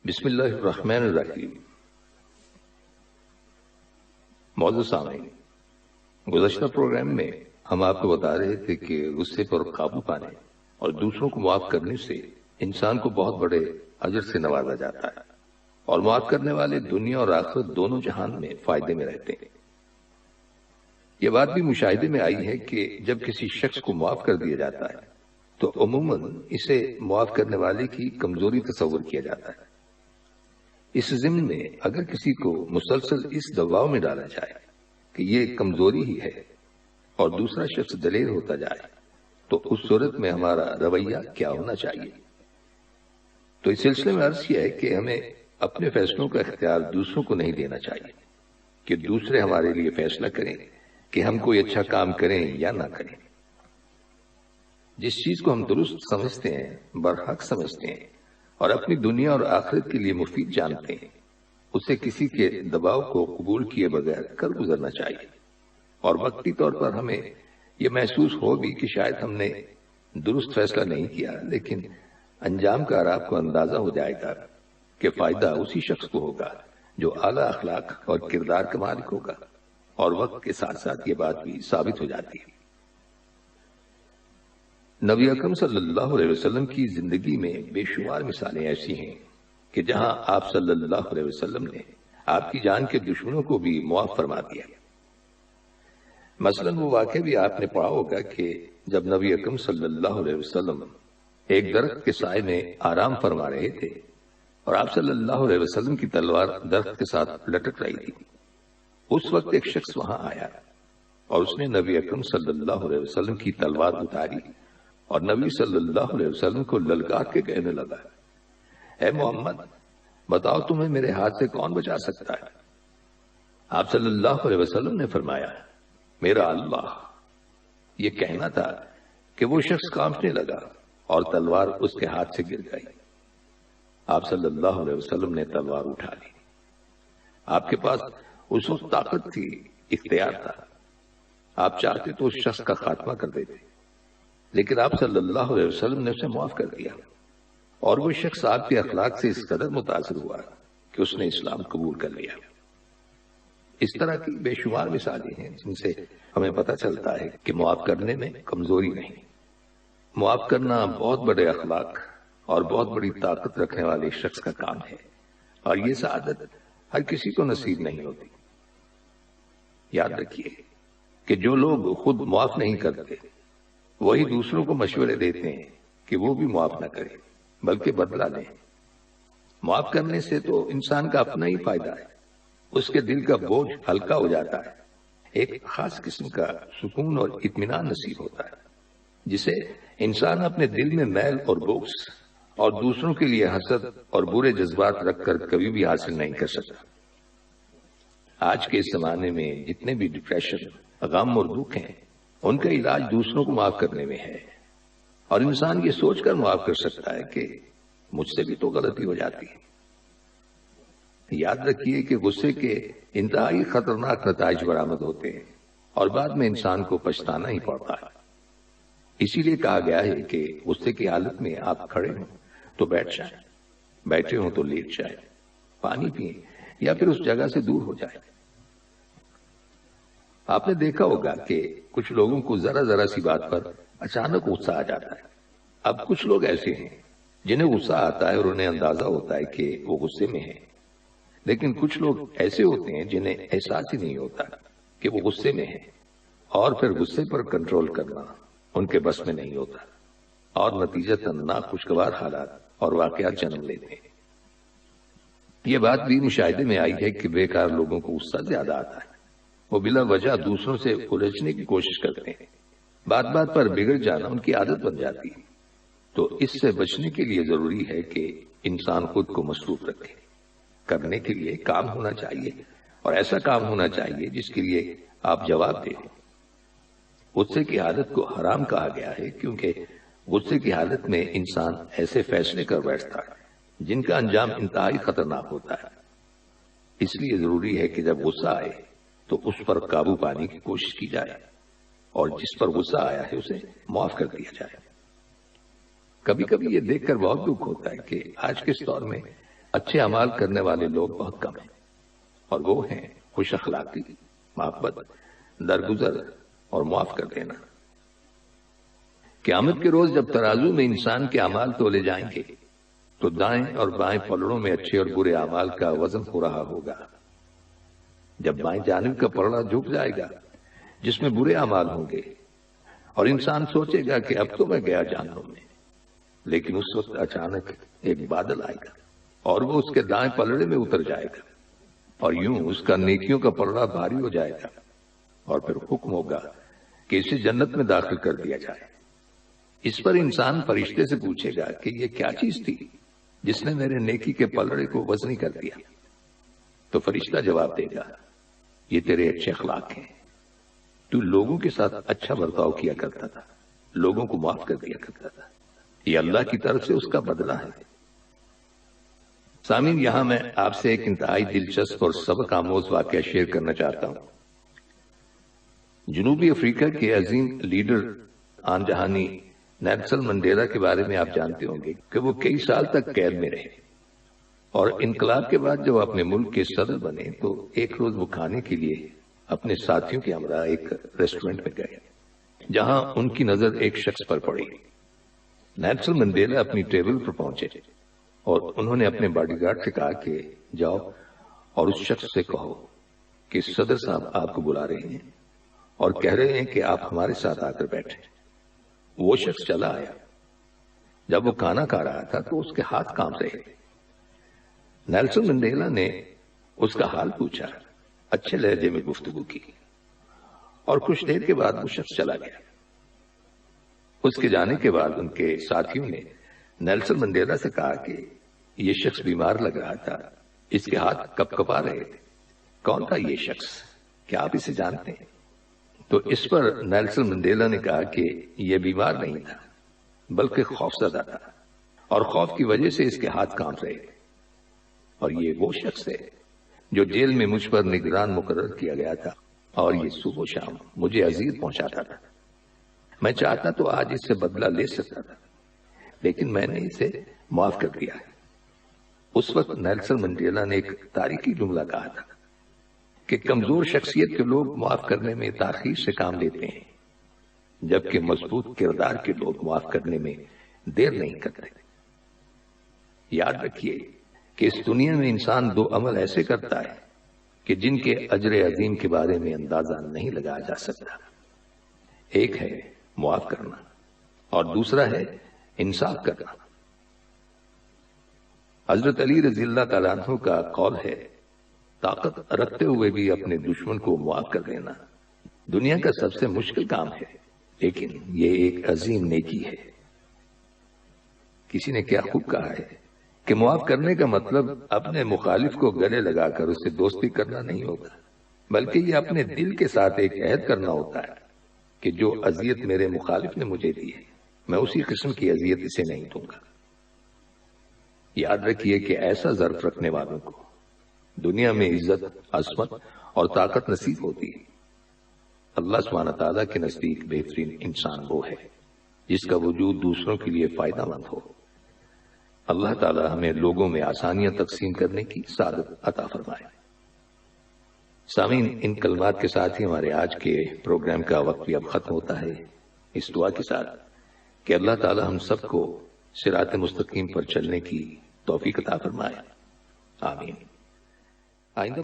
بسم اللہ الرحمن الرحیم۔ معزز سامعین، گزشتہ پروگرام میں ہم آپ کو بتا رہے تھے کہ غصے پر قابو پانے اور دوسروں کو معاف کرنے سے انسان کو بہت بڑے اجر سے نوازا جاتا ہے، اور معاف کرنے والے دنیا اور آخرت دونوں جہان میں فائدے میں رہتے ہیں۔ یہ بات بھی مشاہدے میں آئی ہے کہ جب کسی شخص کو معاف کر دیا جاتا ہے تو عموماً اسے معاف کرنے والے کی کمزوری تصور کیا جاتا ہے۔ اس ضمن میں اگر کسی کو مسلسل اس دباؤ میں ڈالا جائے کہ یہ کمزوری ہی ہے اور دوسرا شخص دلیر ہوتا جائے تو اس صورت میں ہمارا رویہ کیا ہونا چاہیے؟ تو اس سلسلے میں عرض کیا ہے کہ ہمیں اپنے فیصلوں کا اختیار دوسروں کو نہیں دینا چاہیے کہ دوسرے ہمارے لیے فیصلہ کریں کہ ہم کوئی اچھا کام کریں یا نہ کریں۔ جس چیز کو ہم درست سمجھتے ہیں، برحق سمجھتے ہیں اور اپنی دنیا اور آخرت کے لیے مفید جانتے ہیں، اسے کسی کے دباؤ کو قبول کیے بغیر کر گزرنا چاہیے۔ اور وقتی طور پر ہمیں یہ محسوس ہو بھی کہ شاید ہم نے درست فیصلہ نہیں کیا، لیکن انجام کا آپ کو اندازہ ہو جائے گا کہ فائدہ اسی شخص کو ہوگا جو اعلیٰ اخلاق اور کردار کا مالک ہوگا، اور وقت کے ساتھ ساتھ یہ بات بھی ثابت ہو جاتی ہے۔ نبی اکرم صلی اللہ علیہ وسلم کی زندگی میں بے شمار مثالیں ایسی ہیں کہ جہاں آپ صلی اللہ علیہ وسلم نے آپ کی جان کے دشمنوں کو بھی معاف فرما دیا۔ مثلاً وہ واقعہ بھی آپ نے پڑھا ہوگا کہ جب نبی اکرم صلی اللہ علیہ وسلم ایک درخت کے سائے میں آرام فرما رہے تھے اور آپ صلی اللہ علیہ وسلم کی تلوار درخت کے ساتھ لٹک رہی تھی، اس وقت ایک شخص وہاں آیا اور اس نے نبی اکرم صلی اللہ علیہ وسلم کی تلوار اتاری اور نبی صلی اللہ علیہ وسلم کو للکار کے کہنے لگا، اے محمد، بتاؤ تمہیں میرے ہاتھ سے کون بچا سکتا ہے؟ آپ صلی اللہ علیہ وسلم نے فرمایا، میرا اللہ۔ یہ کہنا تھا کہ وہ شخص کانپنے لگا اور تلوار اس کے ہاتھ سے گر گئی۔ آپ صلی اللہ علیہ وسلم نے تلوار اٹھا لی۔ آپ کے پاس اس وقت طاقت تھی، اختیار تھا، آپ چاہتے تو اس شخص کا خاتمہ کر دیتے، لیکن آپ صلی اللہ علیہ وسلم نے اسے معاف کر دیا، اور وہ شخص آپ کے اخلاق سے اس قدر متاثر ہوا کہ اس نے اسلام قبول کر لیا۔ اس طرح کی بے شمار مثالیں ہیں جن سے ہمیں پتہ چلتا ہے کہ معاف کرنے میں کمزوری نہیں، معاف کرنا بہت بڑے اخلاق اور بہت بڑی طاقت رکھنے والے شخص کا کام ہے، اور یہ سعادت ہر کسی کو نصیب نہیں ہوتی۔ یاد رکھیے کہ جو لوگ خود معاف نہیں کرتے وہی دوسروں کو مشورے دیتے ہیں کہ وہ بھی معاف نہ کریں بلکہ بدلہ لیں۔ معاف کرنے سے تو انسان کا اپنا ہی فائدہ ہے، اس کے دل کا بوجھ ہلکا ہو جاتا ہے، ایک خاص قسم کا سکون اور اطمینان نصیب ہوتا ہے جسے انسان اپنے دل میں میل اور بغض اور دوسروں کے لیے حسد اور برے جذبات رکھ کر کبھی بھی حاصل نہیں کر سکتا۔ آج کے اس زمانے میں جتنے بھی ڈپریشن، غم اور دکھ ہیں، ان کا علاج دوسروں کو معاف کرنے میں ہے، اور انسان یہ سوچ کر معاف کر سکتا ہے کہ مجھ سے بھی تو غلطی ہو جاتی ہے۔ یاد رکھیے کہ غصے کے انتہائی خطرناک نتائج برآمد ہوتے ہیں اور بعد میں انسان کو پچھتانا ہی پڑتا ہے۔ اسی لیے کہا گیا ہے کہ غصے کی حالت میں آپ کھڑے ہوں تو بیٹھ جائیں، بیٹھے ہوں تو لیٹ جائیں، پانی پئیں یا پھر اس جگہ سے دور ہو جائیں۔ آپ نے دیکھا ہوگا کہ کچھ لوگوں کو ذرا ذرا سی بات پر اچانک غصہ آ جاتا ہے۔ اب کچھ لوگ ایسے ہیں جنہیں غصہ آتا ہے اور انہیں اندازہ ہوتا ہے کہ وہ غصے میں ہیں، لیکن کچھ لوگ ایسے ہوتے ہیں جنہیں احساس ہی نہیں ہوتا کہ وہ غصے میں ہیں، اور پھر غصے پر کنٹرول کرنا ان کے بس میں نہیں ہوتا، اور نتیجتاً ناخوشگوار حالات اور واقعات جنم لیتے ہیں۔ یہ بات بھی مشاہدے میں آئی ہے کہ بیکار لوگوں کو غصہ زیادہ آتا ہے، وہ بلا وجہ دوسروں سے الجھنے کی کوشش کرتے ہیں، بات بات پر بگڑ جانا ان کی عادت بن جاتی ہے۔ تو اس سے بچنے کے لیے ضروری ہے کہ انسان خود کو مصروف رکھے، کرنے کے لیے کام ہونا چاہیے، اور ایسا کام ہونا چاہیے جس کے لیے آپ جواب دیں۔ غصے کی حالت کو حرام کہا گیا ہے کیونکہ غصے کی حالت میں انسان ایسے فیصلے کر بیٹھتا ہے جن کا انجام انتہائی خطرناک ہوتا ہے۔ اس لیے ضروری ہے کہ جب غصہ آئے تو اس پر قابو پانے کی کوشش کی جائے، اور جس پر غصہ آیا ہے اسے معاف کر دیا جائے۔ کبھی کبھی یہ دیکھ کر بہت دکھ ہوتا ہے کہ آج کے اس دور میں اچھے اعمال کرنے والے لوگ بہت کم ہیں، اور وہ ہیں خوش اخلاقی، محبت، درگزر اور معاف کر دینا۔ قیامت کے روز جب ترازو میں انسان کے اعمال تولے جائیں گے تو دائیں اور بائیں پلڑوں میں اچھے اور برے اعمال کا وزن ہو رہا ہوگا۔ جب بائیں جانب کا پلڑا جھک جائے گا جس میں برے اعمال ہوں گے اور انسان سوچے گا کہ اب تو میں گیا جہنم میں، لیکن اس وقت اچانک ایک بادل آئے گا اور وہ اس کے دائیں پلڑے میں اتر جائے گا، اور یوں اس کا نیکیوں کا پلڑا بھاری ہو جائے گا، اور پھر حکم ہوگا کہ اسے جنت میں داخل کر دیا جائے۔ اس پر انسان فرشتے سے پوچھے گا کہ یہ کیا چیز تھی جس نے میرے نیکی کے پلڑے کو وزنی کر دیا؟ تو فرشتہ جواب دے گا، یہ تیرے اچھے اخلاق ہیں، تو لوگوں کے ساتھ اچھا برتاؤ کیا کرتا تھا، لوگوں کو معاف کر دیا کرتا تھا، یہ اللہ کی طرف سے اس کا بدلہ ہے۔ سامعین، یہاں میں آپ سے ایک انتہائی دلچسپ اور سبق آموز واقعہ شیئر کرنا چاہتا ہوں۔ جنوبی افریقہ کے عظیم لیڈر آن جہانی نیلسن منڈیلا کے بارے میں آپ جانتے ہوں گے کہ وہ کئی سال تک قید میں رہے، اور انقلاب کے بعد جب اپنے ملک کے صدر بنے تو ایک روز وہ کھانے کے لیے اپنے ساتھیوں کے ہمراہ ایک ریسٹورنٹ میں گئے، جہاں ان کی نظر ایک شخص پر پڑی۔ نیلسن منڈیلا اپنی ٹیبل پر پہنچے اور انہوں نے اپنے باڈی گارڈ سے کہا کہ جاؤ اور اس شخص سے کہو کہ صدر صاحب آپ کو بلا رہے ہیں اور کہہ رہے ہیں کہ آپ ہمارے ساتھ آ کر بیٹھیں۔ وہ شخص چلا آیا۔ جب وہ کھانا کھا رہا تھا تو اس کے ہاتھ کانپ رہے تھے۔ نیلسن منڈیلا نے اس کا حال پوچھا، اچھے لہجے میں گفتگو کی، اور کچھ دیر کے بعد وہ شخص چلا گیا۔ اس کے جانے کے بعد ان کے ساتھیوں نے نیلسن منڈیلا سے کہا کہ یہ شخص بیمار لگ رہا تھا، اس کے ہاتھ کپ کپا رہے تھے، کون تھا یہ شخص؟ کیا آپ اسے جانتے ہیں؟ تو اس پر نیلسن منڈیلا نے کہا کہ یہ بیمار نہیں تھا بلکہ خوف زدہ تھا، اور خوف کی وجہ سے اس کے ہاتھ کانپ رہے تھے، اور یہ وہ شخص ہے جو جیل میں مجھ پر نگران مقرر کیا گیا تھا، اور یہ صبح و شام مجھے اذیت پہنچاتا تھا۔ میں چاہتا تو آج اس سے بدلہ لے سکتا تھا، لیکن میں نے اسے معاف کر دیا ہے۔ اس وقت نیلسن منڈیلا نے ایک تاریخی جملہ کہا تھا کہ کمزور شخصیت کے لوگ معاف کرنے میں تاخیر سے کام لیتے ہیں، جبکہ مضبوط کردار کے لوگ معاف کرنے میں دیر نہیں کرتے۔ یاد رکھیے کہ اس دنیا میں انسان دو عمل ایسے کرتا ہے کہ جن کے اجر عظیم کے بارے میں اندازہ نہیں لگایا جا سکتا۔ ایک ہے معاف کرنا اور دوسرا ہے انصاف کرنا۔ حضرت علی رضی اللہ تعالیٰ عنہ کا قول ہے، طاقت رکھتے ہوئے بھی اپنے دشمن کو معاف کر دینا دنیا کا سب سے مشکل کام ہے، لیکن یہ ایک عظیم نیکی ہے۔ کسی نے کیا خوب کہا ہے کہ معاف کرنے کا مطلب اپنے مخالف کو گلے لگا کر اسے دوستی کرنا نہیں ہوگا، بلکہ یہ اپنے دل کے ساتھ ایک عہد کرنا ہوتا ہے کہ جو اذیت میرے مخالف نے مجھے دی ہے میں اسی قسم کی اذیت اسے نہیں دوں گا۔ یاد رکھیے کہ ایسا ظرف رکھنے والوں کو دنیا میں عزت، عظمت اور طاقت نصیب ہوتی ہے۔ اللہ سبحانہ تعالیٰ کے نزدیک بہترین انسان وہ ہے جس کا وجود دوسروں کے لیے فائدہ مند ہو۔ اللہ تعالیٰ ہمیں لوگوں میں آسانیاں تقسیم کرنے کی سعادت عطا فرمائے۔ سامعین، ان کلمات کے ساتھ ہی ہمارے آج کے پروگرام کا وقت بھی اب ختم ہوتا ہے، اس دعا کے ساتھ کہ اللہ تعالیٰ ہم سب کو صراط مستقیم پر چلنے کی توفیق عطا فرمائے، آمین۔ آئندہ